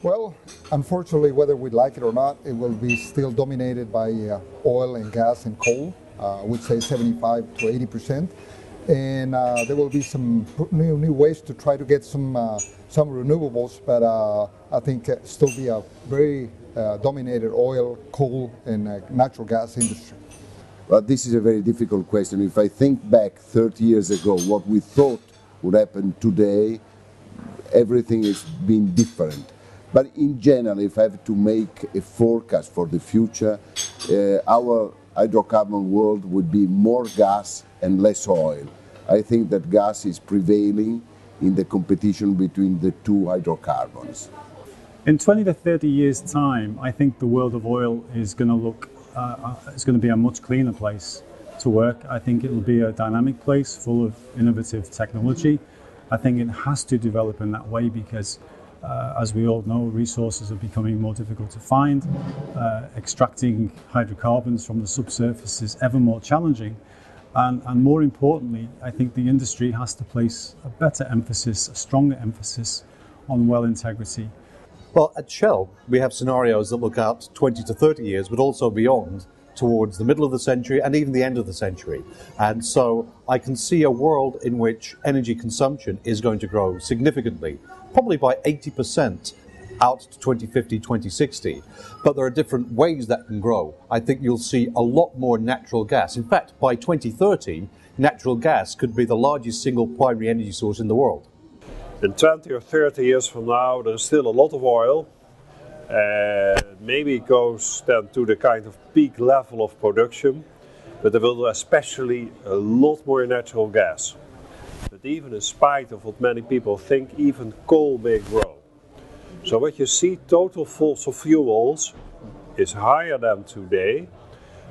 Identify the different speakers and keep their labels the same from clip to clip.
Speaker 1: Well, unfortunately, whether we like it or not, it will be still dominated by oil and gas and coal. I would say 75 to 80%. And there will be some new ways to try to get some renewables, but I think still be a very dominated oil, coal, and natural gas industry.
Speaker 2: But this is a very difficult question. If I think back 30 years ago, what we thought would happen today, everything has been different. But in general, if I have to make a forecast for the future, our hydrocarbon world would be more gas and less oil. I think that gas is prevailing in the competition between the two hydrocarbons.
Speaker 3: In 20 to 30 years' time, I think the world of oil is going to look, it's going to be a much cleaner place to work. I think it will be a dynamic place full of innovative technology. I think it has to develop in that way because as we all know, resources are becoming more difficult to find. Extracting hydrocarbons from the subsurface is ever more challenging. And more importantly, I think the industry has to place a better emphasis, a stronger emphasis on well integrity.
Speaker 4: Well, at Shell, we have scenarios that look out 20 to 30 years, but also beyond, towards the middle of the century and even the end of the century. And so I can see a world in which energy consumption is going to grow significantly, probably by 80% out to 2050, 2060. But there are different ways that can grow. I think you'll see a lot more natural gas. In fact, by 2030, natural gas could be the largest single primary energy source in the world.
Speaker 5: In 20 or 30 years from now, there's still a lot of oil. Maybe it goes then to the kind of peak level of production, but there will especially a lot more natural gas. But even in spite of what many people think, even coal may grow. So what you see, total fossil fuels is higher than today.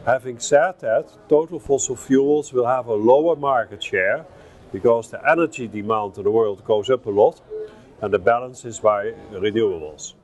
Speaker 5: Having said that, total fossil fuels will have a lower market share because the energy demand in the world goes up a lot and the balance is by renewables.